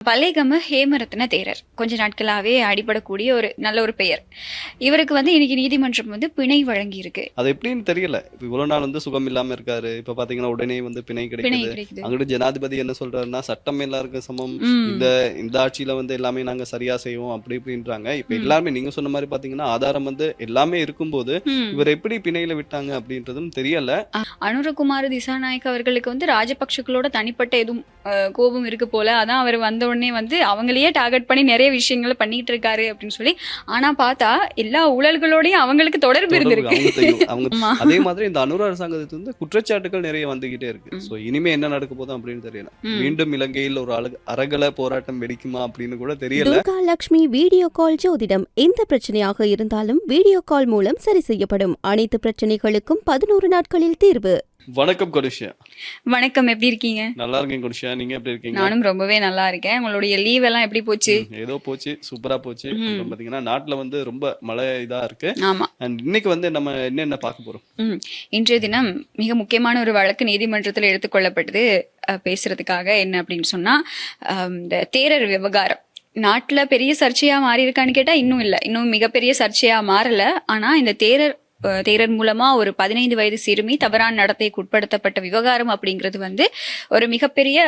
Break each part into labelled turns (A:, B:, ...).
A: பலேகம ஹேமரத்ன தேரர் கொஞ்ச நாட்களாவே அடிபடக்கூடிய ஒரு நல்ல ஒரு பெயர். இவருக்கு இன்னைக்கு நீதிமன்றம் பிணை வழங்கி இருக்கு.
B: அது எப்படின்னு தெரியல. இப்ப இவ்வளவு நாள் சுகம் இல்லாம இருக்காரு. இப்ப பாத்தீங்கன்னா உடனே பிணை கிடைக்குது. அங்கிட்டு ஜனாதிபதி என்ன சொல்றாருன்னா சட்டம் எல்லாருக்கும் சமம். இந்த இந்த ஆட்சியில எல்லாமே நாங்க சரியா செய்வோம் அப்படி இப்படின்றாங்க. இப்ப எல்லாருமே நீங்க சொன்ன மாதிரி பாத்தீங்கன்னா ஆதாரம் எல்லாமே இருக்கும்போது இவர் எப்படி பிணையில விட்டாங்க அப்படின்றதும் தெரியல.
A: அனுரகுமார் திசாநாயக் அவர்களுக்கு ராஜபக்ஷகளோட தனிப்பட்ட எதுவும் கோபம் இருக்கு போல. அதான் அவர் வந்த உடனே அவங்களையே டார்கெட் பண்ணி நிறைய விஷயங்களை பண்ணிட்டு இருக்காரு அப்படின்னு சொல்லி. ஆனா பார்த்தா எல்லா ஊழல்களோடையும் அவங்களுக்கு தொடர்பு இருந்திருக்கு.
B: அதே மாதிரி இந்த அனுர அரசாங்கத்துக்கு குற்றச்சாட்டுகள் நிறைய வந்துகிட்டே இருக்கு. சோ இனிமே என்ன நடக்க போதும் அப்படின்னு தெரியல. மீண்டும் இலங்கையில் ஒரு அரகல போராட்டம் வெடிக்குமா அப்படின்னு கூட தெரியல.
C: துர்கா லட்சுமி வீடியோ கால் ஜோதிடம் எந்த பிரச்சனையாக இருந்தாலும் வீடியோ கால் மூலம் சரி செய்யப்படும். அனைத்து பிரச்சனைகளுக்கும் 11 நாட்களில் தீர்வு.
B: வணக்கம் கொடிஷா.
A: வணக்கம், எப்படி இருக்கீங்க?
B: நல்லா இருக்கேன் கொடிஷா, நீங்க எப்படி இருக்கீங்க?
A: நானும் ரொம்பவே நல்லா இருக்கேன். உங்களுடைய லீவ் எல்லாம் எப்படி போச்சு?
B: ஏதோ போச்சு, சூப்பரா போச்சு. பாத்தீங்கன்னா நாட்டுல ரொம்ப மழை இதா இருக்கு.
A: ஆமா.
B: இன்னைக்கு நம்ம என்னென்ன பார்க்க போறோம்?
A: இன்றைய தினம் மிக முக்கியமான ஒரு வழக்கு நீதிமன்றத்தில் எடுத்துக்கொள்ளப்பட்டது. பேசுறதுக்காக என்ன அப்படின்னு சொன்னா, இந்த தேரர் விவகாரம் நாட்டுல பெரிய சர்ச்சையா மாறி இருக்கான்னு கேட்டா இன்னும் இல்லை, இன்னும் மிகப்பெரிய சர்ச்சையா மாறல. ஆனா இந்த தேரர் மூலமா ஒரு 15 வயது சிறுமி தவறான நடத்தைக்கு உட்படுத்தப்பட்ட விவகாரம் அப்படிங்கிறது ஒரு மிகப்பெரிய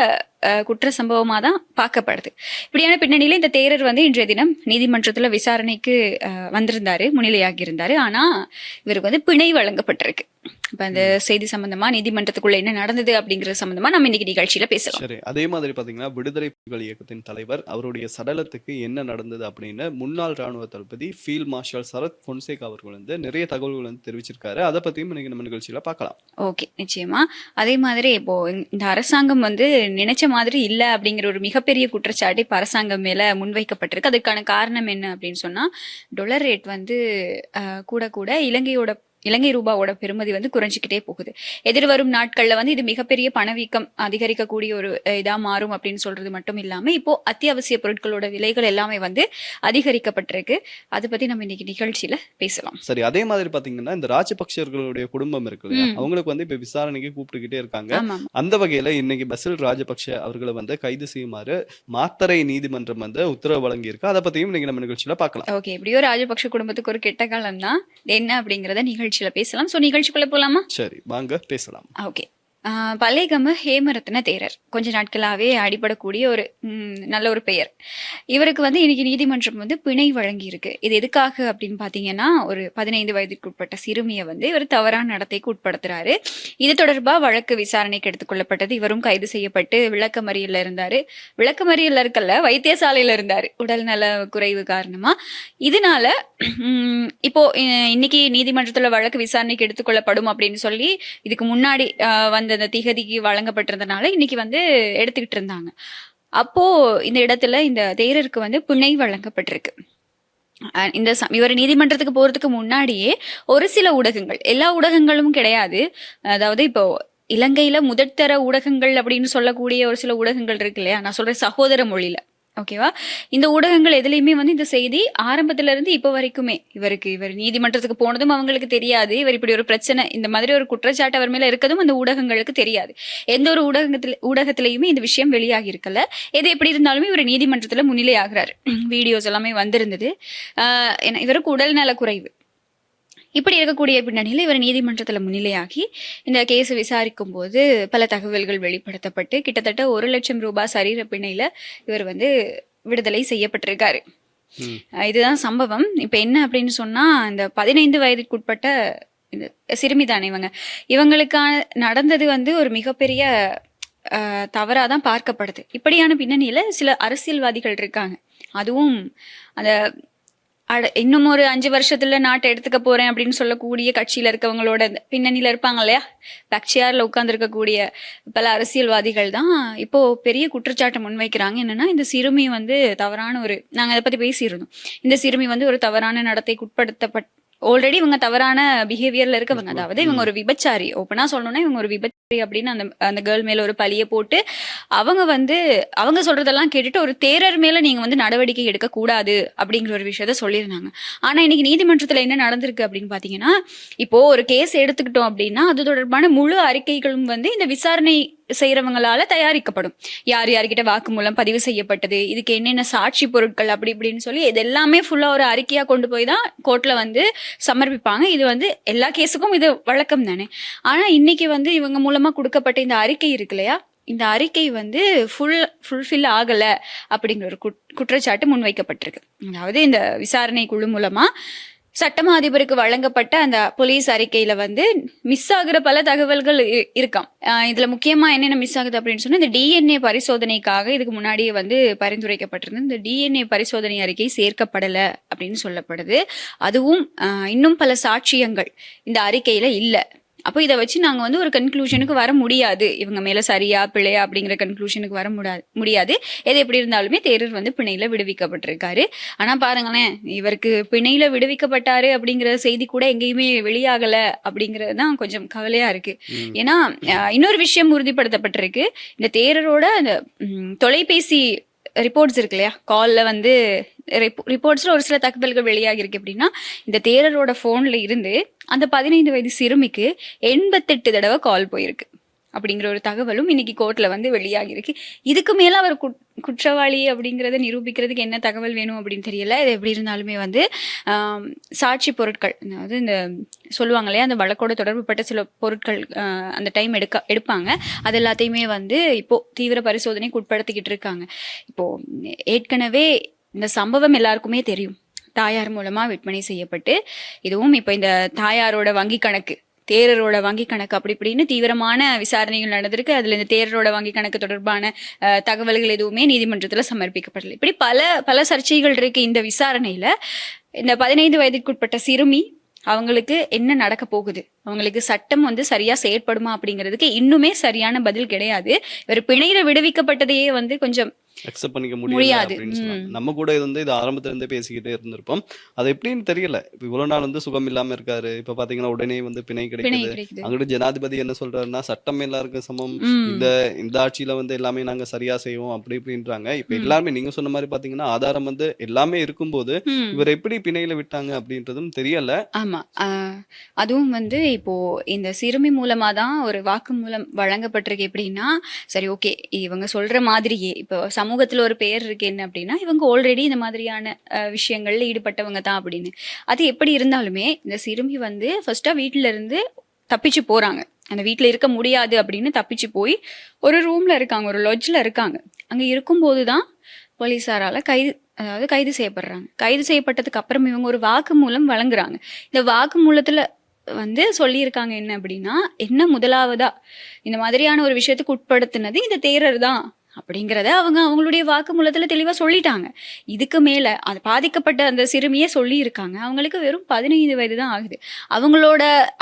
A: குற்ற சம்பவமா தான் பார்க்கப்படுது. இப்படியான பின்னணியில இந்த தேரர் இன்றைய தினம் நீதிமன்றத்துல விசாரணைக்கு வந்திருந்தாரு, முன்னிலையாகி இருந்தாரு. ஆனா இவருக்கு பிணை வழங்கப்பட்டிருக்கு. இப்ப அந்த செய்தி சம்பந்தமா நீதிமன்றத்துக்குள்ள என்ன நடந்தது அப்படிங்கறது சம்பந்தமா நம்ம இன்னைக்கு நிகழ்ச்சியில பேசலாம்.
B: சரி, அதே மாதிரி பாத்தீங்கன்னா விடுதலை புலிகள் இயக்கத்தின் தலைவர் அவருடைய சடலத்துக்கு என்ன நடந்தது அப்படின்னு முன்னாள் ராணுவ தளபதி ஃபீல்ட் மார்ஷல் சரத் பொன்சேகா அவர்கள் நிறைய தகவல்கள் தெரிவிச்சிருக்காரு. அதை பத்தியும் இன்னைக்கு நம்ம நிகழ்ச்சியில பார்க்கலாம்.
A: ஓகே, நிச்சயமா. அதே மாதிரி இப்போ இந்த அரசாங்கம் நினைச்ச மாதிரி இல்ல அப்படிங்கிற ஒரு மிகப்பெரிய குற்றச்சாட்டு இப்ப அரசாங்கம் மேல முன்வைக்கப்பட்டிருக்கு. அதுக்கான காரணம் என்ன அப்படின்னு சொன்னா, டாலர் ரேட் கூட கூட இலங்கை ரூபாவோட பெருமதி குறைஞ்சிக்கிட்டே போகுது. எதிர்வரும் நாட்கள்ல இது மிகப்பெரிய பணவீக்கம் அதிகரிக்கக்கூடிய ஒரு இதா மாறும் அப்படின்னு சொல்றது மட்டும் இல்லாம இப்போ அத்தியாவசிய பொருட்களோட விலைகள் எல்லாமே அதிகரிக்கப்பட்டிருக்கு. அதை பத்தி நம்ம இன்னைக்கு நிகழ்ச்சியில பேசலாம்.
B: சரி, அதே மாதிரி பாத்தீங்கன்னா இந்த ராஜபக்சர்களுடைய குடும்பம் இருக்கு இல்லையா, அவங்களுக்கு இப்ப விசாரணைக்கு கூப்பிட்டுக்கிட்டே இருக்காங்க. அந்த வகையில இன்னைக்கு பசில் ராஜபக்ஷ அவர்களை கைது செய்யுமாறு மாத்தறை நீதிமன்றம் உத்தரவு வழங்கி இருக்கு. அதை பத்தியும் இன்னைக்கு நம்ம நிகழ்ச்சியில பார்க்கலாம்.
A: ஓகே, எப்படியோ ராஜபக்ஷ குடும்பத்துக்கு ஒரு கெட்ட காலம் தான் என்ன அப்படிங்கறத நிகழ்ச்சியில பேசலாம். சோ நிகழ்ச்சிக்குள்ள போலாமா?
B: சரி, வாங்க பேசலாம்.
A: ஓகே. பலேகம ஹேமரத்ன தேரர் கொஞ்ச நாட்களாவே அடிபடக்கூடிய ஒரு நல்ல ஒரு பெயர். இவருக்கு இன்னைக்கு நீதிமன்றம் பிணை வழங்கி இருக்கு. இது எதுக்காக அப்படின்னு பாத்தீங்கன்னா, ஒரு 15 வயதிற்கு உட்பட்ட சிறுமியை இவர் தவறான நடத்தைக்கு உட்படுத்துறாரு. இது தொடர்பா வழக்கு விசாரணைக்கு எடுத்துக்கொள்ளப்பட்டது. இவரும் கைது செய்யப்பட்டு விளக்கமறியல்ல இருந்தாரு. விளக்கமறியல்ல இருக்கல்ல, வைத்தியசாலையில இருந்தாரு உடல் நல குறைவு காரணமா. இதனால இப்போ இன்னைக்கு நீதிமன்றத்துல வழக்கு விசாரணைக்கு எடுத்துக்கொள்ளப்படும் அப்படின்னு சொல்லி இதுக்கு முன்னாடி அந்த திகதிக்கு வழங்கப்பட்டிருந்தனால இன்னைக்கு எடுத்துக்கிட்டு இருந்தாங்க. அப்போ இந்த இடத்துல இந்த தேரருக்கு பிணை வழங்கப்பட்டிருக்கு. இவர் நீதிமன்றத்துக்கு போறதுக்கு முன்னாடியே ஒரு சில ஊடகங்கள், எல்லா ஊடகங்களும் கிடையாது, அதாவது இப்போ இலங்கையில முதற்தர ஊடகங்கள் அப்படின்னு சொல்லக்கூடிய ஒரு சில ஊடகங்கள் இருக்கு இல்லையா, நான் சொல்றேன் சகோதர மொழியில, ஓகேவா, இந்த ஊடகங்கள் எதுலையுமே இந்த செய்தி ஆரம்பத்துல இருந்து இப்ப வரைக்குமே இவர் நீதிமன்றத்துக்கு போனதும் அவங்களுக்கு தெரியாது. இவர் இப்படி ஒரு பிரச்சனை, இந்த மாதிரி ஒரு குற்றச்சாட்டு அவர் மேல இருக்கதும் அந்த ஊடகங்களுக்கு தெரியாது. எந்த ஒரு ஊடகத்திலயுமே இந்த விஷயம் வெளியாகி இருக்கல. எது எப்படி இருந்தாலுமே இவர் நீதிமன்றத்துல முன்னிலை ஆகிறாரு. வீடியோஸ் எல்லாமே வந்திருந்தது. இவருக்கு உடல் நல குறைவு. இப்படி இருக்கக்கூடிய பின்னணியில் இவர் நீதிமன்றத்துல முன்னிலையாகி இந்த கேஸை விசாரிக்கும் போது பல தகவல்கள் வெளிப்படுத்தப்பட்டு கிட்டத்தட்ட 1 லட்சம் ரூபாய் சரீர பிணையில இவர் விடுதலை செய்யப்பட்டிருக்காரு. இதுதான் சம்பவம். இப்ப என்ன அப்படின்னு சொன்னா, இந்த 15 வயதுக்குட்பட்ட இந்த சிறுமி தானே இவங்களுக்கான நடந்தது ஒரு மிகப்பெரிய தவறாதான் பார்க்கப்படுது. இப்படியான பின்னணியில சில அரசியல்வாதிகள் இருக்காங்க. அதுவும் அந்த இன்னும் ஒரு 5 வருஷத்துல நாட்டை எடுத்துக்க போறேன் அப்படின்னு சொல்லக்கூடிய கட்சியில இருக்கவங்களோட பின்னணியில இருப்பாங்க இல்லையா, கட்சியார்ல உட்கார்ந்து இருக்கக்கூடிய பல அரசியல்வாதிகள் தான் இப்போ பெரிய குற்றச்சாட்டை முன்வைக்கிறாங்க. என்னன்னா, இந்த சிறுமி தவறான நாங்க அதை பத்தி பேசியிருந்தோம். இந்த சிறுமி ஒரு தவறான நடத்தைக்கு உட்படுத்தப்பட்ட ஆல்ரெடி இவங்க தவறான பிஹேவியர்ல இருக்கவங்க. அதாவது இவங்க ஒரு விபச்சாரி, ஓப்பனா சொல்லணும்னா இவங்க ஒரு விபச்சாரி அப்படின்னு அந்த கேர்ள் மேல ஒரு பழிய போட்டு அவங்க சொல்றதெல்லாம் கேட்டுட்டு ஒரு தேரர் மேல நீங்க நடவடிக்கை எடுக்க கூடாது அப்படிங்கிற ஒரு விஷயத்த சொல்லியிருந்தாங்க. ஆனா இன்னைக்கு நீதிமன்றத்துல என்ன நடந்திருக்கு அப்படின்னு பாத்தீங்கன்னா, இப்போ ஒரு கேஸ் எடுத்துக்கிட்டோம் அப்படின்னா அது தொடர்பான முழு அறிக்கைகளும் இந்த விசாரணை செய்யறவங்களால தயாரிக்கப்படும். யார் யார்கிட்ட வாக்குமூலம் பதிவு செய்யப்பட்டது, இதுக்கு என்னென்ன சாட்சி பொருட்கள் அப்படி இப்படின்னு சொல்லி இது எல்லாமே ஃபுல்லா ஒரு அறிக்கையா கொண்டு போய் தான் கோர்ட்ல வந்து சமர்ப்பிப்பாங்க. இது வந்து எல்லா கேஸுக்கும் இது வழக்கம் தானே. ஆனா இன்னைக்கு வந்து இவங்க மூலமா கொடுக்கப்பட்ட இந்த அறிக்கை இருக்கு இல்லையா, இந்த அறிக்கை வந்து ஃபுல்ஃபில் ஆகல அப்படிங்கிற ஒரு குற்றச்சாட்டு முன்வைக்கப்பட்டிருக்கு. அதாவது இந்த விசாரணை குழு மூலமா சட்டமா அதிபருக்கு வழங்கப்பட்ட அந்த போலீஸ் அறிக்கையில வந்து மிஸ் ஆகுற பல தகவல்கள் இருக்காம். இதுல முக்கியமா என்னென்ன மிஸ் ஆகுது அப்படின்னு சொன்னா, இந்த டிஎன்ஏ பரிசோதனைக்காக இதுக்கு முன்னாடியே வந்து பரிந்துரைக்கப்பட்டிருந்தது. இந்த டிஎன்ஏ பரிசோதனை அறிக்கை சேர்க்கப்படல அப்படின்னு சொல்லப்படுது. அதுவும் இன்னும் பல சாட்சியங்கள் இந்த அறிக்கையில இல்ல. அப்போ இதை வச்சு நாங்கள் வந்து ஒரு கன்க்ளூஷனுக்கு வர முடியாது, இவங்க மேலே சரியா பிழையா அப்படிங்கிற கன்க்ளூஷனுக்கு வர முடியாது. எது எப்படி இருந்தாலுமே தேரர் வந்து பிணையில விடுவிக்கப்பட்டிருக்காரு. ஆனால் பாருங்களேன், இவருக்கு பிணையில விடுவிக்கப்பட்டாரு அப்படிங்கிற செய்தி கூட எங்கேயுமே வெளியாகலை அப்படிங்கிறது தான் கொஞ்சம் கவலையாக இருக்கு. ஏன்னா இன்னொரு விஷயம் உறுதிப்படுத்தப்பட்டிருக்கு. இந்த தேரரோட அந்த தொலைபேசி ரிப்போர்ட்ஸ் இருக்கு இல்லையா, காலில் வந்து ரிப்போர்ட்ஸில் ஒரு சில தகவல்கள் வெளியாகி இருக்கு. அப்படின்னா இந்த தேரரோட ஃபோனில் இருந்து அந்த 15 வயது சிறுமிக்கு 88 தடவை கால் போயிருக்கு அப்படிங்கிற ஒரு தகவலும் இன்னைக்கு கோர்ட்ல வந்து வெளியாகி இருக்கு. இதுக்கு மேல அவர் குற்றவாளி அப்படிங்கிறத நிரூபிக்கிறதுக்கு என்ன தகவல் வேணும் அப்படின்னு தெரியல. இது எப்படி இருந்தாலுமே வந்து சாட்சி பொருட்கள், அதாவது இந்த சொல்லுவாங்க இல்லையா, அந்த வழக்கோட தொடர்புப்பட்ட சில பொருட்கள் அந்த டைம் எடுப்பாங்க. அது எல்லாத்தையுமே வந்து இப்போ தீவிர பரிசோதனைக்கு உட்படுத்திக்கிட்டு இருக்காங்க. இப்போ ஏற்கனவே இந்த சம்பவம் எல்லாருக்குமே தெரியும், தாயார் மூலமா விற்பனை செய்யப்பட்டு, இதுவும் இப்போ இந்த தாயாரோட வங்கி கணக்கு, தேரரோட வங்கி கணக்கு அப்படி இப்படின்னு தீவிரமான விசாரணைகள் நடந்திருக்கு. அதுல இந்த தேரரோட வங்கி கணக்கு தொடர்பான தகவல்கள் எதுவுமே நீதிமன்றத்துல சமர்ப்பிக்கப்படலை. இப்படி பல சர்ச்சைகள் இருக்கு இந்த விசாரணையில. இந்த 15 வயதிற்குட்பட்ட சிறுமி அவங்களுக்கு என்ன நடக்க போகுது, அவங்களுக்கு சட்டம் வந்து சரியா செயற்படுமா அப்படிங்கிறதுக்கு இன்னுமே சரியான பதில் கிடையாது. இவர் பிணையில விடுவிக்கப்பட்டதையே வந்து கொஞ்சம்
B: அக்செப்ட் பண்ணிக்க முடியாது அப்படின்னு சொன்னாங்க. நம்ம கூட இது வந்து இது ஆரம்பத்துல இருந்தே பேசிக்கிட்டே இருந்திருப்போம். அது எப்படின்னு தெரியல. இப்ப இவ்வளவு நாள் வந்து சுகம் இல்லாம இருக்காரு, இப்ப பாத்தீங்கன்னா உடனே வந்து பிணை கிடைக்குது. அங்கிட்டு ஜனாதிபதி என்ன சொல்றாருன்னா, சட்டம் எல்லாருக்கும் சமம், இந்த ஆட்சியில வந்து எல்லாமே நாங்க சரியா செய்வோம் அப்படி இப்படின்றாங்க. இப்ப எல்லாருமே நீங்க சொன்ன மாதிரி பாத்தீங்கன்னா ஆதாரம் வந்து எல்லாமே இருக்கும்போது இவர் எப்படி பிணையில விட்டாங்க அப்படின்றதும் தெரியல.
A: ஆமா, அதுவும் வந்து இப்போ இந்த சிறுமி மூலமா தான் ஒரு வாக்குமூலம் வழங்கப்பட்டிருக்கு. எப்படின்னா, சரி ஓகே, இவங்க சொல்ற மாதிரியே இப்போ சமூகத்துல ஒரு பெயர் இருக்கு என்ன அப்படின்னா, இவங்க ஆல்ரெடி இந்த மாதிரியான விஷயங்கள்ல ஈடுபட்டவங்க தான் அப்படின்னு. அது எப்படி இருந்தாலுமே இந்த சிறுமி வந்து ஃபர்ஸ்டா வீட்டுல இருந்து தப்பிச்சு போறாங்க. அந்த வீட்டுல இருக்க முடியாது அப்படின்னு தப்பிச்சு போய் ஒரு ரூம்ல இருக்காங்க, ஒரு லாட்ஜ்ல இருக்காங்க. அங்க இருக்கும்போதுதான் போலீஸாரால கைது செய்யப்படுறாங்க. கைது செய்யப்பட்டதுக்கு அப்புறம் இவங்க ஒரு வாக்குமூலம் வழங்குறாங்க. இந்த வாக்குமூலத்துல வந்து சொல்லியிருக்காங்க என்ன அப்படின்னா, என்ன முதலாவதா இந்த மாதிரியான ஒரு விஷயத்துக்கு உட்படுத்தினது இந்த தேரர் தான் அப்படிங்கிறத அவங்களுடைய வாக்குமூலத்துல தெளிவா சொல்லிட்டாங்க. இதுக்கு மேல அது பாதிக்கப்பட்ட அந்த சிறுமியே சொல்லி இருக்காங்க, அவங்களுக்கு வெறும் 15 வயது தான் ஆகுது.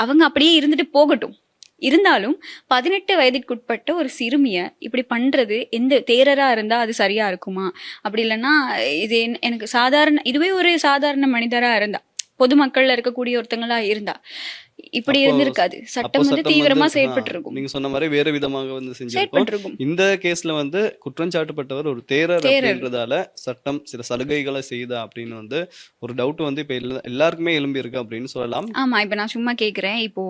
A: அவங்க அப்படியே இருந்துட்டு போகட்டும். இருந்தாலும் 18 வயதிற்குட்பட்ட ஒரு சிறுமிய இப்படி பண்றது எந்த தேரரா இருந்தா அது சரியா இருக்குமா? அப்படி இல்லைன்னா இது எனக்கு இதுவே ஒரு சாதாரண மனிதரா இருந்தா, பொதுமக்கள்ல இருக்கக்கூடிய ஒருத்தங்களா இருந்தா இப்படி இருந்திருக்காது. சட்டம் வந்து தீவிரமா செயற்பட்டு இருக்கும்.
B: நீங்க சொன்ன மாதிரி வேற விதமாக வந்து செஞ்சிருக்கும். இந்த கேஸ்ல வந்து குற்றம் சாட்டப்பட்டவர் ஒரு தேரர் அப்படின்றதால சட்டம் சில சலுகைகளை செய்தா அப்படின்னு வந்து ஒரு டவுட் வந்து இப்ப எல்லாருக்குமே எழும்பி இருக்கு அப்படின்னு சொல்லலாம்.
A: ஆமா, இப்ப நான் சும்மா கேக்குறேன். இப்போ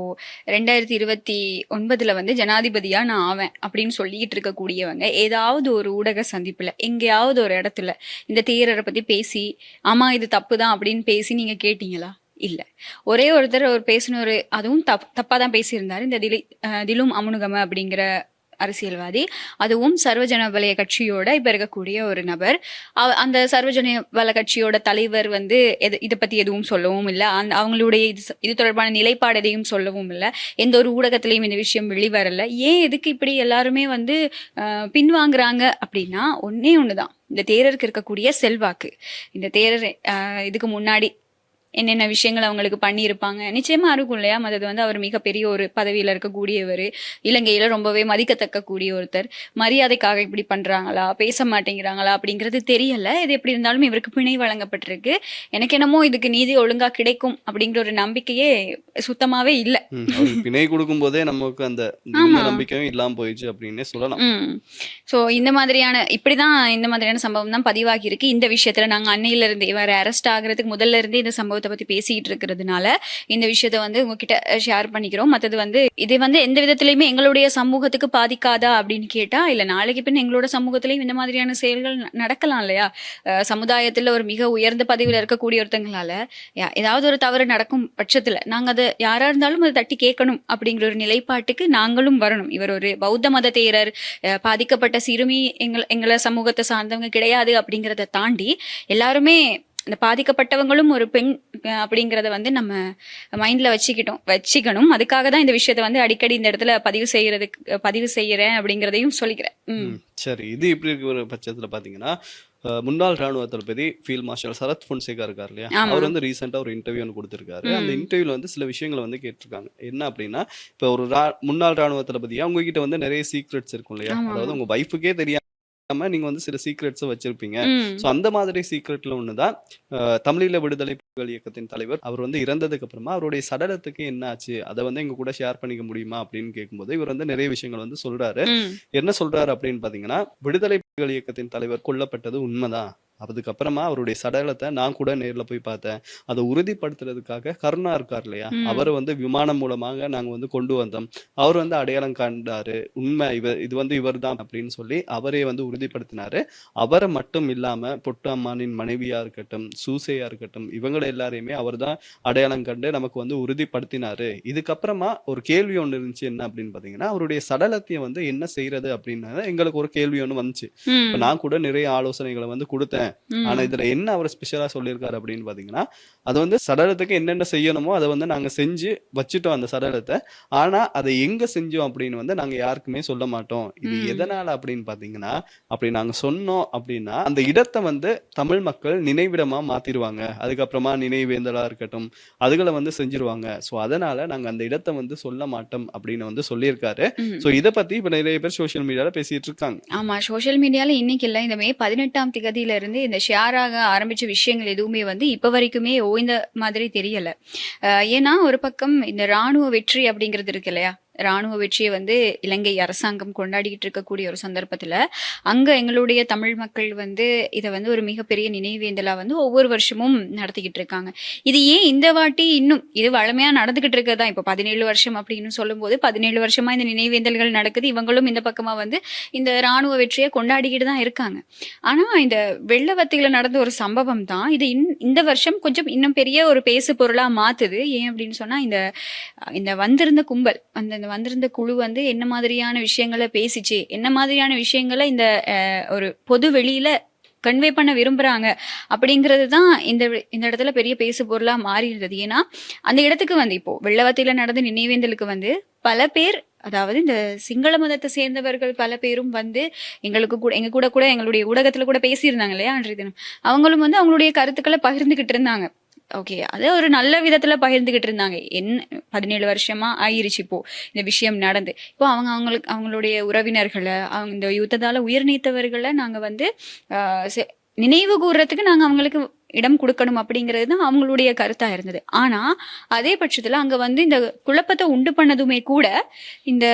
A: 2029 வந்து ஜனாதிபதியா நான் ஆவேன் அப்படின்னு சொல்லிட்டு இருக்கக்கூடியவங்க ஏதாவது ஒரு ஊடக சந்திப்புல எங்கேயாவது ஒரு இடத்துல இந்த தேரரை பத்தி பேசி, ஆமா இது தப்புதான் அப்படின்னு பேசி நீங்க கேட்டீங்களா? இல்ல. ஒரே ஒருத்தர் பேசினவர், அதுவும் தப்பா தான் பேசியிருந்தாரு, இந்த திலும் அமுனுகம அப்படிங்கிற அரசியல்வாதி. அதுவும் சர்வஜன வலய கட்சியோட இப்ப இருக்கக்கூடிய ஒரு நபர். அந்த சர்வஜன வல கட்சியோட தலைவர் வந்து இதை பத்தி எதுவும் சொல்லவும் இல்லை. அவங்களுடைய இது தொடர்பான நிலைப்பாடு எதையும் சொல்லவும் இல்லை. எந்த ஒரு ஊடகத்திலையும் இந்த விஷயம் வெளிவரல. ஏன் எதுக்கு இப்படி எல்லாருமே வந்து பின்வாங்குறாங்க அப்படின்னா, ஒண்ணுதான், இந்த தேரருக்கு இருக்கக்கூடிய செல்வாக்கு. இந்த தேரர் இதுக்கு முன்னாடி என்னென்ன விஷயங்கள் அவங்களுக்கு பண்ணியிருப்பாங்க நிச்சயமா இருக்கும் இல்லையா. அது வந்து அவர் மிகப்பெரிய ஒரு பதவியில இருக்கக்கூடியவர், இலங்கையில ரொம்பவே மதிக்கத்தக்க கூடிய ஒருத்தர். மரியாதைக்காக இப்படி பண்றாங்களா, பேச மாட்டேங்கிறாங்களா அப்படிங்கிறது தெரியல. இது எப்படி இருந்தாலும் இவருக்கு பிணை வழங்கப்பட்டிருக்கு. எனக்கு என்னமோ இதுக்கு நீதி ஒழுங்கா கிடைக்கும் அப்படிங்கிற ஒரு நம்பிக்கையே சுத்தமாவே இல்ல.
B: பிணை கொடுக்கும் போதே நமக்கு அந்த நம்பிக்கையும் இல்லாம போயிடுச்சு அப்படின்னு சொல்லலாம்.
A: சோ இந்த மாதிரியான சம்பவம் தான் பதிவாகி இருக்கு. இந்த விஷயத்துல நாங்க அன்னையில இருந்து இவர் அரெஸ்ட் ஆகுறதுக்கு முதல்ல இருந்தே இந்த சம்பவத்தை சம்பவத்தை பத்தி பேசிட்டு இருக்கிறதுனால இந்த விஷயத்த வந்து உங்ககிட்ட ஷேர் பண்ணிக்கிறோம். மற்றது வந்து இது வந்து எந்த விதத்திலயுமே எங்களுடைய சமூகத்துக்கு பாதிக்காதா அப்படின்னு கேட்டா இல்ல, நாளைக்கு பின் எங்களோட சமூகத்திலயும் இந்த மாதிரியான செயல்கள் நடக்கலாம் இல்லையா? சமுதாயத்துல ஒரு மிக உயர்ந்த பதவியில இருக்கக்கூடிய ஒருத்தங்களால ஏதாவது ஒரு தவறு நடக்கும் பட்சத்துல நாங்க அதை யாரா இருந்தாலும் அதை தட்டி கேட்கணும் அப்படிங்கிற ஒரு நிலைப்பாட்டுக்கு நாங்களும் வரணும். இவர் ஒரு பௌத்த மத தேரர், பாதிக்கப்பட்ட சிறுமி எங்களை சமூகத்தை சார்ந்தவங்க கிடையாது அப்படிங்கிறத தாண்டி எல்லாருமே இந்த பாதிக்கப்பட்டவங்களும் ஒரு பெண் அப்படிங்கிறத வந்து நம்ம மைண்ட்ல வச்சுக்கணும். அதுக்காக தான் இந்த விஷயத்த வந்து அடிக்கடி இந்த இடத்துல பதிவு செய்யறேன் அப்படிங்கிறதையும் சொல்லிக்கிறேன்.
B: சரி, இது இப்படி இருக்கிற பட்சத்துல பாத்தீங்கன்னா முன்னாள் ராணுவ தளபதி ஃபீல்ட் மார்ஷல் சரத் பொன்சேகா இருக்கார் இல்லையா, அவர் வந்து ரீசெண்டா ஒரு இன்டர்வியூ ஒன்று கொடுத்திருக்காரு. அந்த இன்டர்வியூல வந்து சில விஷயங்களை வந்து கேட்டிருக்காங்க. என்ன அப்படின்னா, இப்போ ஒரு முன்னாள் ராணுவ தளபதியா உங்ககிட்ட வந்து நிறைய சீக்ரெட்ஸ் இருக்கும் இல்லையா, அதாவது உங்க வைஃபுக்கே தெரியாம நீங்க வந்து சில சீக்ரெட்ஸ் வச்சிருப்பீங்க. சோ அந்த மாதிரி சீக்ரெட்ல ஒண்ணுதான் தமிழீழ விடுதலை புலிகள் இயக்கத்தின் தலைவர் அவர் வந்து இறந்ததுக்கு அப்புறமா அவருடைய சடலத்துக்கு என்ன ஆச்சு, அதை வந்து எங்க கூட ஷேர் பண்ணிக்க முடியுமா அப்படின்னு கேட்கும்போது இவர் வந்து நிறைய விஷயங்கள் வந்து சொல்றாரு. என்ன சொல்றாரு அப்படின்னு பாத்தீங்கன்னா, விடுதலை புலிகள் இயக்கத்தின் தலைவர் கொல்லப்பட்டது உண்மைதான். அதுக்கப்புறமா அவருடைய சடலத்தை நான் கூட நேர்ல போய் பார்த்தேன். அதை உறுதிப்படுத்துறதுக்காக கருணா இருக்கார் இல்லையா, அவர் வந்து விமானம் மூலமாக நாங்க வந்து கொண்டு வந்தோம். அவர் வந்து அடையாளம் காண்டாரு, உண்மை இது வந்து இவர் தான் அப்படின்னு சொல்லி அவரே வந்து உறுதிப்படுத்தினாரு. அவரை மட்டும் இல்லாம பொட்டு அம்மானின் மனைவியா இருக்கட்டும், சூசையா இருக்கட்டும், இவங்களை எல்லாரையுமே அவர் தான் அடையாளம் கண்டு நமக்கு வந்து உறுதிப்படுத்தினாரு. இதுக்கப்புறமா ஒரு கேள்வி ஒண்ணு இருந்துச்சு. என்ன அப்படின்னு பாத்தீங்கன்னா, அவருடைய சடலத்தையும் வந்து என்ன செய்யறது அப்படின்னு எங்களுக்கு ஒரு கேள்வி ஒண்ணு வந்துச்சு. நான் கூட நிறைய ஆலோசனைகளை வந்து கொடுத்தேன். ஆனா இதுல என்ன அவர் ஸ்பெஷலா சொல்லியிருக்காரு அப்படின்னு பாத்தீங்கன்னா, அது வந்து சடலத்துக்கு என்னென்ன செய்யணுமோ அதை வந்து நாங்க செஞ்சு வச்சுட்டோம் அந்த சடலத்தை. ஆனா அதை எங்க செஞ்சோம் அப்படின்னு வந்து நாங்க யாருக்குமே சொல்ல மாட்டோம். இது எதனால அப்படின்னு பாத்தீங்கன்னா, அப்படி நாங்க சொன்னோம் அப்படின்னா அந்த இடத்தை வந்து தமிழ் மக்கள் நினைவிடமா மாத்திருவாங்க. அதுக்கப்புறமா நினைவேந்தலா இருக்கட்டும் அதுகளை வந்து செஞ்சிருவாங்க. சோ அதனால நாங்க அந்த இடத்தை வந்து சொல்ல மாட்டோம் அப்படின்னு வந்து சொல்லியிருக்காரு. சோ இதை பத்தி இப்ப நிறைய பேர் சோசியல் மீடியால பேசிட்டு இருக்காங்க.
A: ஆமா, சோசியல் மீடியால இன்னைக்கு இல்ல, இந்த மே 18ஆம் தேதியில இருந்து இந்த ஷேர் ஆக ஆரம்பிச்ச விஷயங்கள் எதுவுமே வந்து இப்ப வரைக்குமே ஓய்ந்த மாதிரி தெரியல. ஏன்னா ஒரு பக்கம் இந்த ராணுவ வெற்றி அப்படிங்கிறது இருக்கு இல்லையா, ராணுவ வெற்றியை வந்து இலங்கை அரசாங்கம் கொண்டாடிக்கிட்டு இருக்கக்கூடிய ஒரு சந்தர்ப்பத்துல அங்க எங்களுடைய தமிழ் மக்கள் வந்து இதை வந்து ஒரு மிகப்பெரிய நினைவேந்தலா வந்து ஒவ்வொரு வருஷமும் நடத்திக்கிட்டு இருக்காங்க. இது ஏன் இந்த வாட்டி இன்னும் இது வழமையா நடந்துகிட்டு இருக்கதா, இப்போ 17 வருஷம் அப்படின்னு சொல்லும் போது 17 வருஷமா இந்த நினைவேந்தல்கள் நடக்குது. இவங்களும் இந்த பக்கமா வந்து இந்த ராணுவ வெற்றியை கொண்டாடிக்கிட்டு தான் இருக்காங்க. ஆனா இந்த வெள்ளவத்தியில நடந்த ஒரு சம்பவம் தான் இது இந்த வருஷம் கொஞ்சம் இன்னும் பெரிய ஒரு பேசு பொருளா மாத்துது. ஏன் அப்படின்னு சொன்னா, இந்த வந்திருந்த கும்பல் அந்த வந்திருந்த குழு வந்து என்ன மாதிரியான விஷயங்களை பேசிச்சு, என்ன மாதிரியான விஷயங்களை இந்த ஒரு பொது வெளியில கன்வே பண்ண விரும்புறாங்க அப்படிங்கிறது தான் இந்த இடத்துல பெரிய பேசு பொருளா மாறி இருந்தது. ஏன்னா அந்த இடத்துக்கு வந்து இப்போ வெள்ளவத்தியில நடந்த நினைவேந்தலுக்கு வந்து பல பேர், அதாவது இந்த சிங்கள மதத்தை சேர்ந்தவர்கள் பல பேரும் வந்து எங்க கூட எங்களுடைய ஊடகத்துல கூட பேசியிருந்தாங்க இல்லையா அன்றைய தினம். அவங்களும் வந்து அவங்களுடைய கருத்துக்களை பகிர்ந்துகிட்டு இருந்தாங்க. ஓகே, அதை ஒரு நல்ல விதத்துல பகிர்ந்துகிட்டு இருந்தாங்க. 17 வருஷமா ஆயிருச்சு இப்போ இந்த விஷயம் நடந்து. இப்போ அவங்களுடைய உறவினர்களை, அவங்க இந்த யுத்தத்தால உயிர் நீத்தவர்களை நாங்க வந்து நினைவு கூறுறதுக்கு நாங்க அவங்களுக்கு இடம் கொடுக்கணும் அப்படிங்கிறது தான் அவங்களுடைய கருத்தா இருந்தது. ஆனா அதே பட்சத்துல அங்க வந்து இந்த குழப்பத்தை உண்டு பண்ணதுமே கூட இந்த